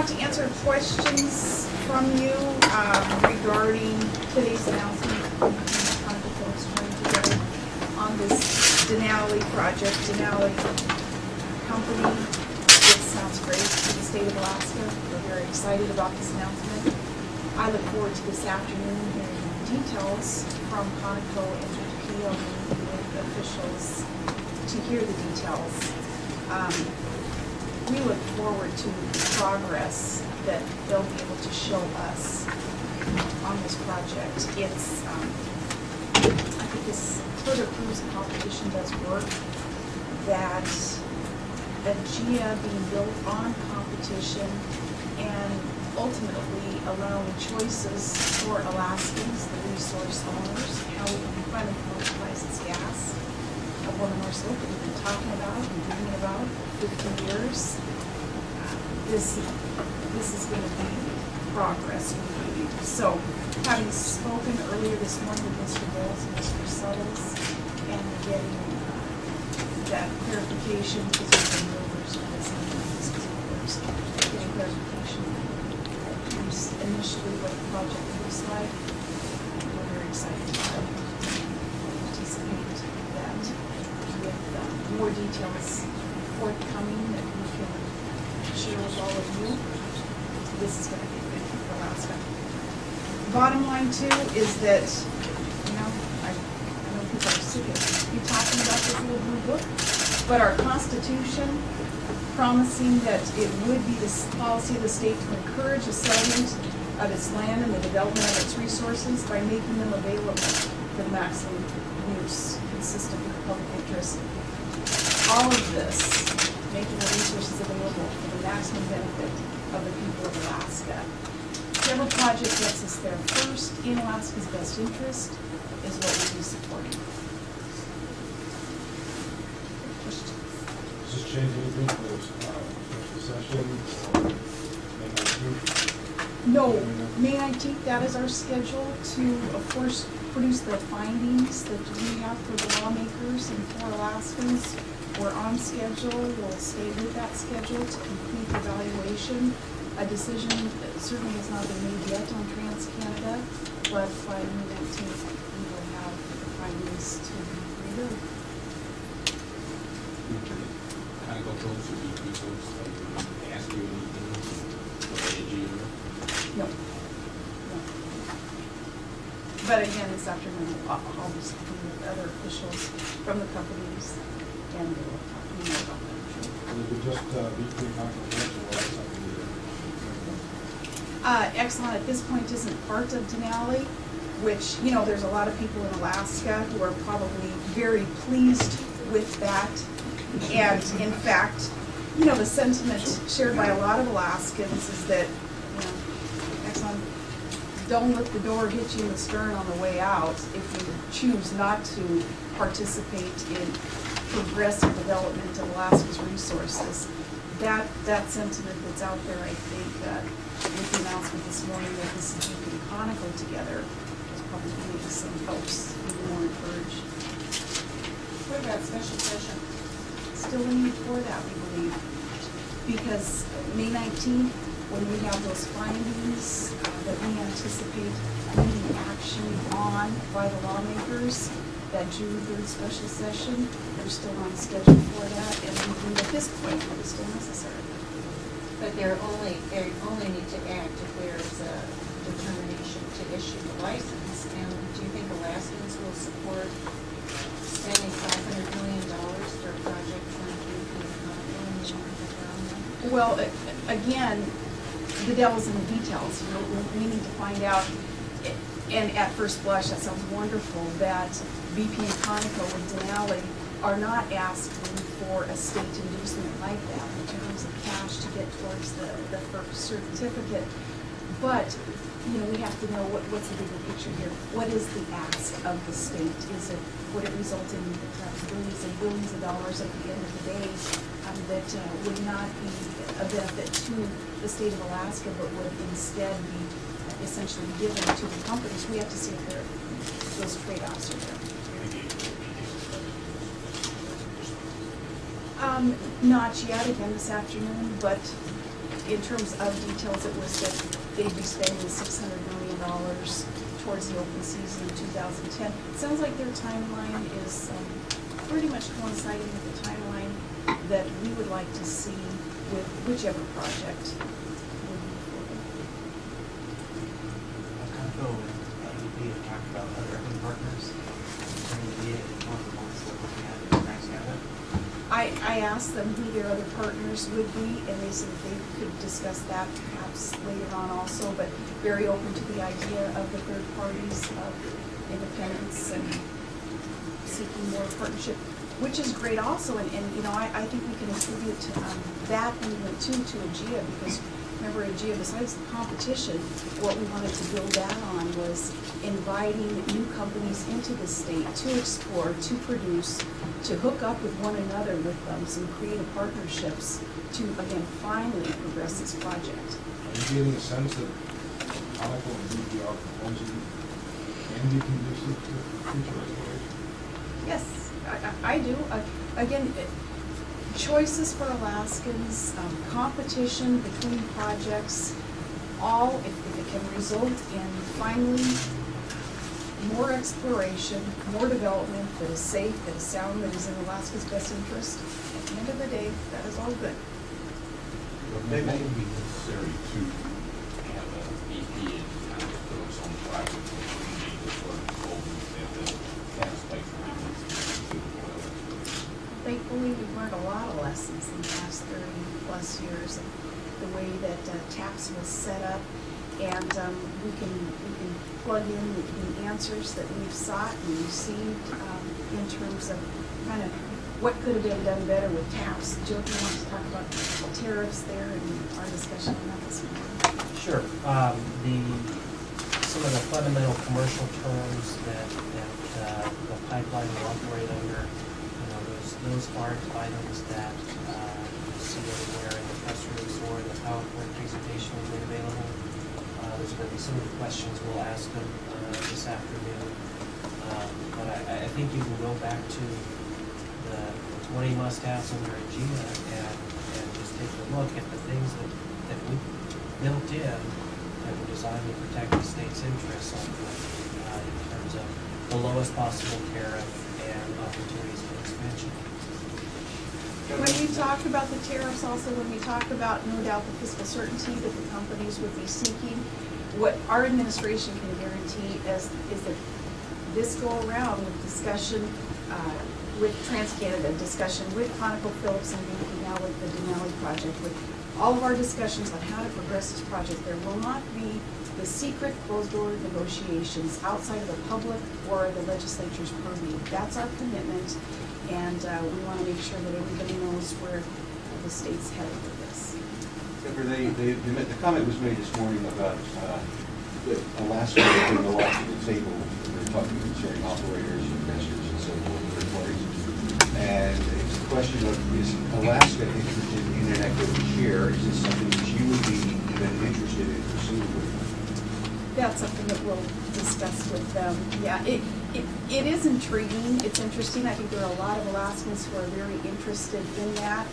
want to answer questions from you regarding today's announcement from ConocoPhillips joining together on this Denali project. Denali company, it sounds great for the state of Alaska. We're very excited about this announcement. I look forward to this afternoon hearing details from Conoco and BP with officials to hear the details. We look forward to the progress that they'll be able to show us on this project. It's, I think this further proves the competition does work, that a GIA being built on competition and ultimately allowing choices for Alaskans, the resource owners, how we can finally commercialize its gas. One of our slope that we've been talking about and dreaming about for 15 years. This is going to be progress, we believe. So, having spoken earlier this morning with Mr. Bowles and Mr. Suttles, and getting that clarification, because we've been movers with this and getting clarification initially what the project looks like. We're very excited about it. Anticipate that with more details forthcoming that we can share with all of you. This is going to be good for Alaska. Bottom line too is that, you know, I know people are sick of you talking about this little blue book, but our Constitution promising that it would be the policy of the state to encourage the settlement of its land and the development of its resources by making them available for the maximum use consistent with the public interest. All of this, making the resources available for the maximum benefit of the people of Alaska. Whichever project gets us there first in Alaska's best interest is what we'll be supporting. Does this change anything for the special session or May 19th? No, May 19th, that is our schedule to, of course, produce the findings that we have for the lawmakers and for Alaskans. We're on schedule. We'll stay with that schedule to complete the evaluation. A decision certainly has not been made yet on TransCanada, but by May 19th, we will have the findings to be reviewed. ConocoPhillips or BP folks, ask you anything related to you? No. No. But again, this afternoon, I'll be speaking with other officials from the companies, and we'll talk more about that. Will it be just BP and ConocoPhillips or else something? Exxon at this point isn't part of Denali, which, you know, there's a lot of people in Alaska who are probably very pleased with that. And in fact, you know, the sentiment shared by a lot of Alaskans is that, you know, Exxon, don't let the door hit you in the stern on the way out if you choose not to participate in progressive development of Alaska's resources. That sentiment that's out there, I think, with the announcement this morning that this is BP and Conoco together, is probably making some folks even more encouraged. What about special session? Still a need for that, we believe, because May 19th, when we have those findings that we anticipate needing action on by the lawmakers, that June 3rd special session, we're still on schedule for that, and we believe at this point that it's still necessary. But they only need to act if there's a determination to issue the license. And do you think Alaskans will support spending $500 million for a project like BP and Conoco? Well, again, the devil's in the details. You know, we need to find out. And at first blush, that sounds wonderful that BP and Conoco and Denali are not asking for a state inducement like that in terms of cash to get towards the FERC certificate. But, you know, we have to know what's the bigger picture here. What is the ask of the state? Would it result in billions and billions of dollars at the end of the day that would not be a benefit to the state of Alaska, but would instead be essentially given to the companies? We have to see if those trade-offs are there. Not yet, again this afternoon, but in terms of details, it was that they'd be spending $600 million towards the open season in 2010. It sounds like their timeline is pretty much coinciding with the timeline that we would like to see with whichever project would move forward. ConocoPhillips with BP have talked about other equity partners. Intermediate and one of the ones they're looking at is Transcanada. I asked them who their other partners would be, and they said they could discuss that perhaps later on also, but very open to the idea of the third parties, of independence and seeking more partnership, which is great also. And you know, I think we can attribute that movement too to AGEA, because remember AGEA, besides the competition, what we wanted to build that on was inviting new companies into the state to explore, to produce, to hook up with one another with some creative partnerships to, again, finally progress this project. Are you getting a sense that Conoco and BP are proposing can be conducive to future exploration? Yes, I do. Again, choices for Alaskans, competition between projects, all, if it can result in finally more exploration, more development that is safe, that is sound, that is in Alaska's best interest, at the end of the day, that is all good. It may be necessary to have a BP and ConocoPhillips on the project before and the tax place for Thankfully, we've learned a lot of lessons in the past 30+ years of the way that TAPS was set up, and we can plug in the answers that we've sought and received in terms of kind of what could have been done better with TAPS. Jill, do you want to talk about tariffs there and our discussion on that this morning? Sure. Some of the fundamental commercial terms that the pipeline will operate under, you know, those aren't items that you see everywhere in the press release or in the PowerPoint presentation we made available. There's going to be some of the questions we'll ask them this afternoon. But I think you can go back to the 20 must-haves under AGEA and just take a look at the things that we built in that were designed to protect the state's interests in terms of the lowest possible tariff and opportunities for expansion. When we talk about the tariffs, also when we talk about, no doubt, the fiscal certainty that the companies would be seeking, what our administration can guarantee is that this go around with discussion with TransCanada, discussion with ConocoPhillips and BP, now with the Denali project, with all of our discussions on how to progress this project, there will not be the secret closed-door negotiations outside of the public or the legislature's purview. That's our commitment, and we want to make sure that everybody knows where the state's headed with this. The comment was made this morning about Alaska bringing a lot to the table. We're talking concerning operators, investors, and so forth, third parties. And it's a question of, is Alaska interested in an equity share? Is this something that you would be even interested in pursuing with them? That's something that we'll discuss with them. Yeah, it is intriguing. It's interesting. I think there are a lot of Alaskans who are very interested in that.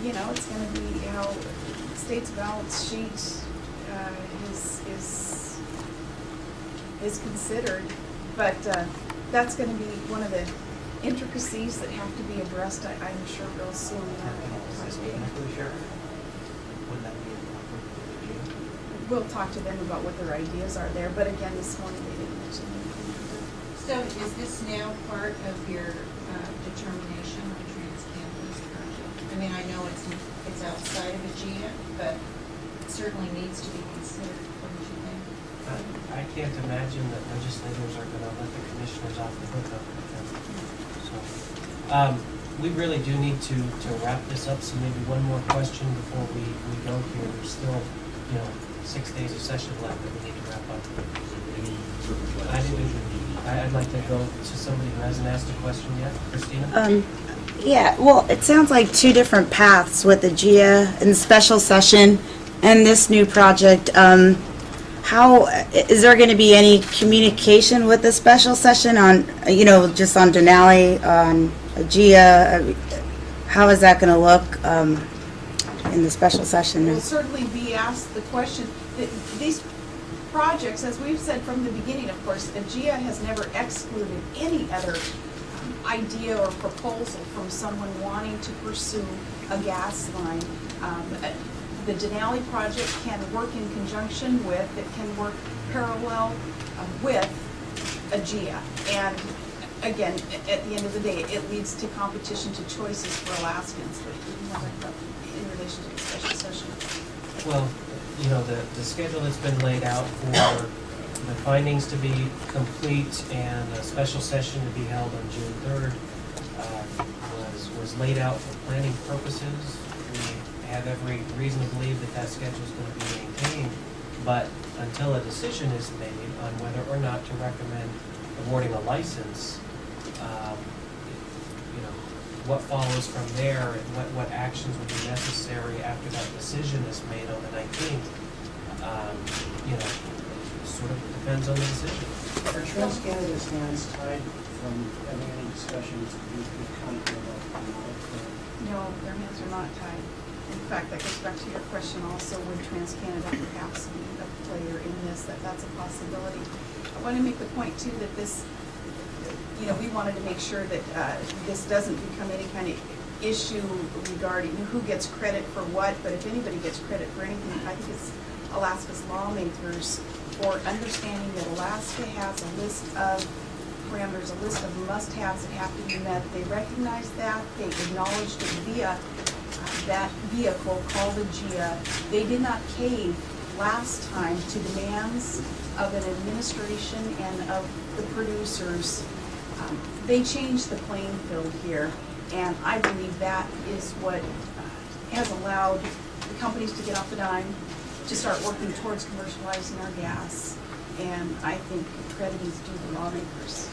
You know, it's going to be how the state's balance sheet is considered, but that's going to be one of the intricacies that have to be addressed, I'm sure, real soon. We'll talk to them about what their ideas are there, but again, this morning they didn't mention anything. So is this now part of your determination on TransCanada's project? I mean, I know it's outside of AGEA, but it certainly needs to be considered. What did you think? I can't imagine that legislators are going to let the commissioners off the hook up with them. So, we really do need to wrap this up. So maybe one more question before we go here. There's still, 6 days of session left that we need to wrap up. I'd like to go to somebody who hasn't asked a question yet. Christina? Yeah, well, it sounds like two different paths with the AGEA and special session and this new project. How is there going to be any communication with the special session on, just on Denali, on AGEA? How is that going to look? in the special session. Will certainly be asked the question. These projects, as we've said from the beginning, of course, AGEA has never excluded any other idea or proposal from someone wanting to pursue a gas line. The Denali project can work in conjunction with, it can work parallel with AGEA. And again, at the end of the day, it leads to competition, to choices for Alaskans. But in relation to the special session. Well, you know, the schedule that's been laid out for the findings to be complete and a special session to be held on June 3rd was laid out for planning purposes. We have every reason to believe that that schedule is going to be maintained, but until a decision is made on whether or not to recommend awarding a license, you know, what follows from there and what actions would be necessary after that decision is made on the 19th, you know, sort of depends on the decision. Are TransCanada's hands tied from having any discussions with Conoco about the No, their hands are not tied. In fact, that goes back to your question also, would TransCanada perhaps be a player in this, that's a possibility. I want to make the point too that this, you know, we wanted to make sure that this doesn't become any kind of issue regarding who gets credit for what, but if anybody gets credit for anything, I think it's Alaska's lawmakers for understanding that Alaska has a list of parameters, a list of must-haves that have to be met. They recognize that, they acknowledged it via that vehicle called AGEA. They did not cave last time to demands of an administration and of the producers. They changed the playing field here, and I believe that is what has allowed the companies to get off the dime, to start working towards commercializing our gas, and I think credit is due to lawmakers.